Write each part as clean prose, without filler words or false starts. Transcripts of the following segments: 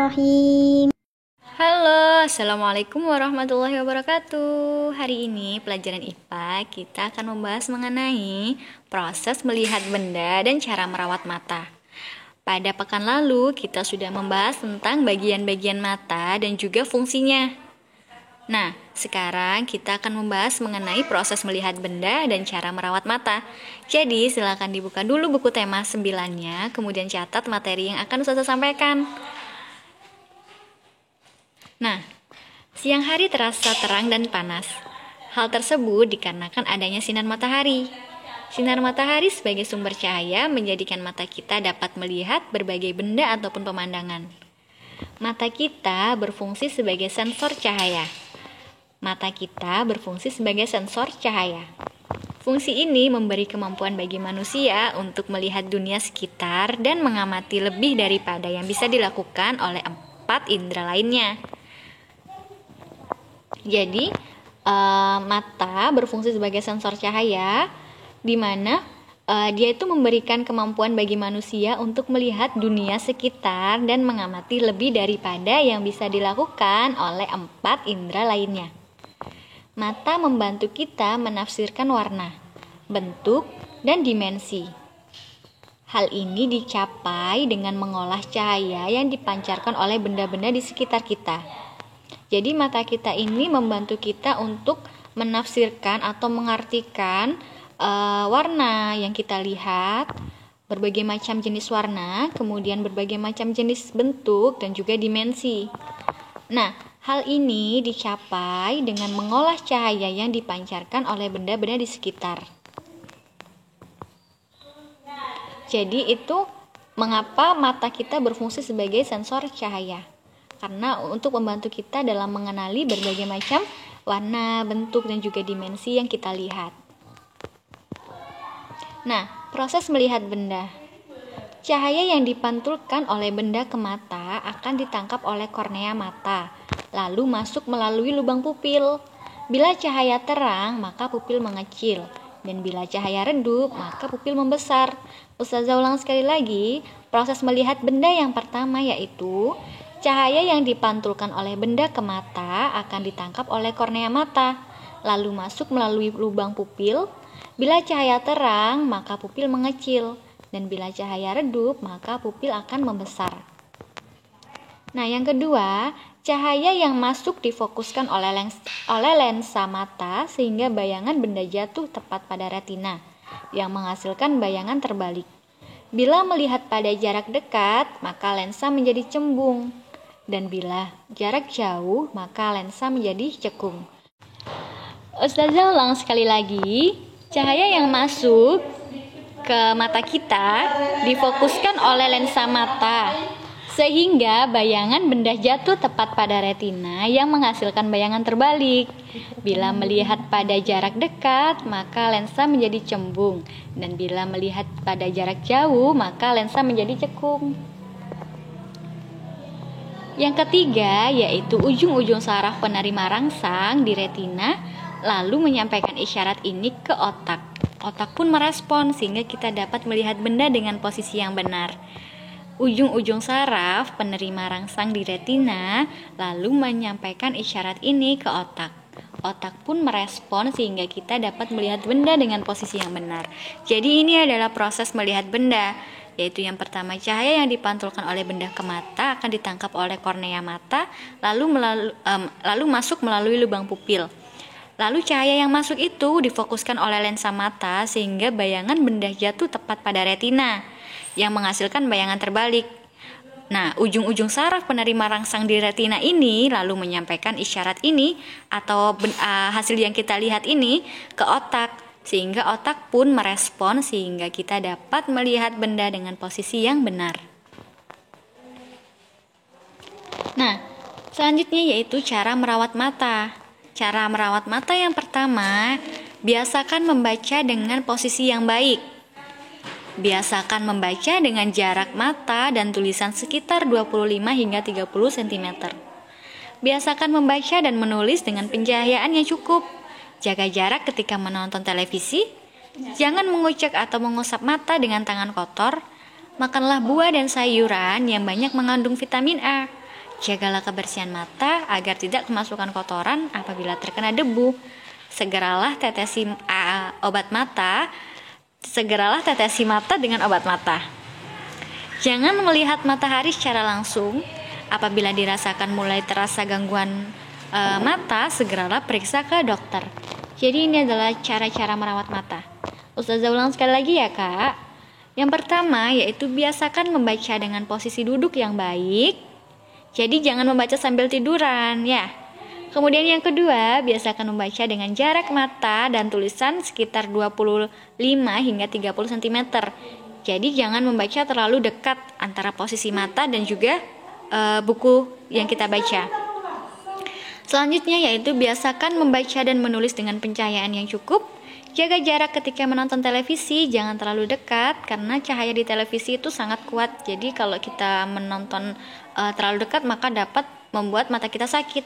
Bismillahirrahmanirrahim. Halo, Assalamualaikum warahmatullahi wabarakatuh. Hari ini pelajaran IPA kita akan membahas mengenai proses melihat benda dan cara merawat mata. Pada pekan lalu kita sudah membahas tentang bagian-bagian mata dan juga fungsinya. Nah, sekarang kita akan membahas mengenai proses melihat benda dan cara merawat mata. Jadi silakan dibuka dulu buku tema 9-nya, kemudian catat materi yang akan Ustazah sampaikan. Nah, siang hari terasa terang dan panas. Hal tersebut dikarenakan adanya sinar matahari. Sinar matahari sebagai sumber cahaya menjadikan mata kita dapat melihat berbagai benda ataupun pemandangan. Mata kita berfungsi sebagai sensor cahaya. Fungsi ini memberi kemampuan bagi manusia untuk melihat dunia sekitar dan mengamati lebih daripada yang bisa dilakukan oleh 4 indera lainnya. Jadi, mata berfungsi sebagai sensor cahaya, di mana dia itu memberikan kemampuan bagi manusia untuk melihat dunia sekitar dan mengamati lebih daripada yang bisa dilakukan oleh 4 indera lainnya. Mata membantu kita menafsirkan warna, bentuk, dan dimensi. Hal ini dicapai dengan mengolah cahaya yang dipancarkan oleh benda-benda di sekitar kita. Jadi mata kita ini membantu kita untuk menafsirkan atau mengartikan warna yang kita lihat, berbagai macam jenis warna, kemudian berbagai macam jenis bentuk dan juga dimensi. Nah, hal ini dicapai dengan mengolah cahaya yang dipancarkan oleh benda-benda di sekitar. Jadi itu mengapa mata kita berfungsi sebagai sensor cahaya. Karena untuk membantu kita dalam mengenali berbagai macam warna, bentuk, dan juga dimensi yang kita lihat. Nah, proses melihat benda. Cahaya yang dipantulkan oleh benda ke mata akan ditangkap oleh kornea mata, lalu masuk melalui lubang pupil. Bila cahaya terang, maka pupil mengecil, dan bila cahaya redup, maka pupil membesar. Ustazah ulang sekali lagi, proses melihat benda yang pertama yaitu cahaya yang dipantulkan oleh benda ke mata akan ditangkap oleh kornea mata, lalu masuk melalui lubang pupil. Bila cahaya terang, maka pupil mengecil, dan bila cahaya redup, maka pupil akan membesar. Nah, yang kedua, cahaya yang masuk difokuskan oleh lensa mata sehingga bayangan benda jatuh tepat pada retina, yang menghasilkan bayangan terbalik. Bila melihat pada jarak dekat, maka lensa menjadi cembung. Dan bila jarak jauh, maka lensa menjadi cekung. Ustazah ulang sekali lagi, cahaya yang masuk ke mata kita difokuskan oleh lensa mata sehingga bayangan benda jatuh tepat pada retina yang menghasilkan bayangan terbalik. Bila melihat pada jarak dekat, maka lensa menjadi cembung, dan bila melihat pada jarak jauh, maka lensa menjadi cekung. Yang ketiga yaitu ujung-ujung saraf penerima rangsang di retina lalu menyampaikan isyarat ini ke otak. Otak pun merespon sehingga kita dapat melihat benda dengan posisi yang benar. Ujung-ujung saraf penerima rangsang di retina lalu menyampaikan isyarat ini ke otak. Otak pun merespon sehingga kita dapat melihat benda dengan posisi yang benar. Jadi ini adalah proses melihat benda, yaitu yang pertama cahaya yang dipantulkan oleh benda ke mata akan ditangkap oleh kornea mata lalu masuk melalui lubang pupil. Lalu cahaya yang masuk itu difokuskan oleh lensa mata sehingga bayangan benda jatuh tepat pada retina yang menghasilkan bayangan terbalik. Nah, ujung-ujung saraf penerima rangsang di retina ini lalu menyampaikan isyarat ini atau hasil yang kita lihat ini ke otak. Sehingga otak pun merespon sehingga kita dapat melihat benda dengan posisi yang benar. Nah, selanjutnya yaitu cara merawat mata. Cara merawat mata yang pertama, biasakan membaca dengan posisi yang baik. Biasakan membaca dengan jarak mata dan tulisan sekitar 25 hingga 30 cm. Biasakan membaca dan menulis dengan pencahayaan yang cukup. Jaga jarak ketika menonton televisi. Jangan mengucek atau mengusap mata dengan tangan kotor. Makanlah buah dan sayuran yang banyak mengandung vitamin A. Jagalah kebersihan mata agar tidak kemasukan kotoran apabila terkena debu. Segeralah tetesi mata dengan obat mata. Jangan melihat matahari secara langsung. Apabila dirasakan mulai terasa gangguan mata, segeralah periksa ke dokter. Jadi ini adalah cara-cara merawat mata. Ustazah ulang sekali lagi ya kak. Yang pertama yaitu biasakan membaca dengan posisi duduk yang baik. Jadi jangan membaca sambil tiduran ya. Kemudian yang kedua, biasakan membaca dengan jarak mata dan tulisan sekitar 25 hingga 30 cm. Jadi jangan membaca terlalu dekat antara posisi mata dan juga buku yang kita baca. Selanjutnya yaitu biasakan membaca dan menulis dengan pencahayaan yang cukup. Jaga jarak ketika menonton televisi, jangan terlalu dekat karena cahaya di televisi itu sangat kuat. Jadi kalau kita menonton terlalu dekat maka dapat membuat mata kita sakit.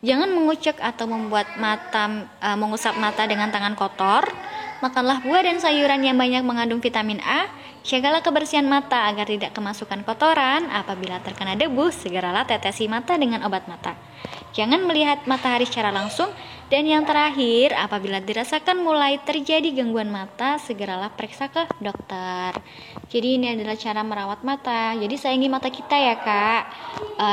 Jangan mengucek atau mengusap mata dengan tangan kotor. Makanlah buah dan sayuran yang banyak mengandung vitamin A. Jagalah kebersihan mata agar tidak kemasukan kotoran. Apabila terkena debu, segeralah tetesi mata dengan obat mata. Jangan melihat matahari secara langsung. Dan yang terakhir, apabila dirasakan mulai terjadi gangguan mata, segeralah periksa ke dokter. Jadi ini adalah cara merawat mata. Jadi sayangi mata kita ya kak.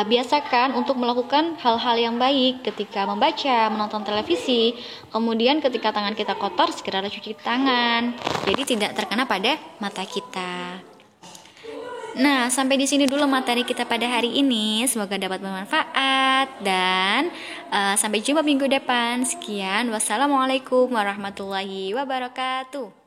Biasakan untuk melakukan hal-hal yang baik ketika membaca, menonton televisi. Kemudian ketika tangan kita kotor, segeralah cuci tangan. Jadi tidak terkena pada mata kita. Nah, sampai di sini dulu materi kita pada hari ini. Semoga dapat bermanfaat dan sampai jumpa minggu depan. Sekian, wassalamualaikum warahmatullahi wabarakatuh.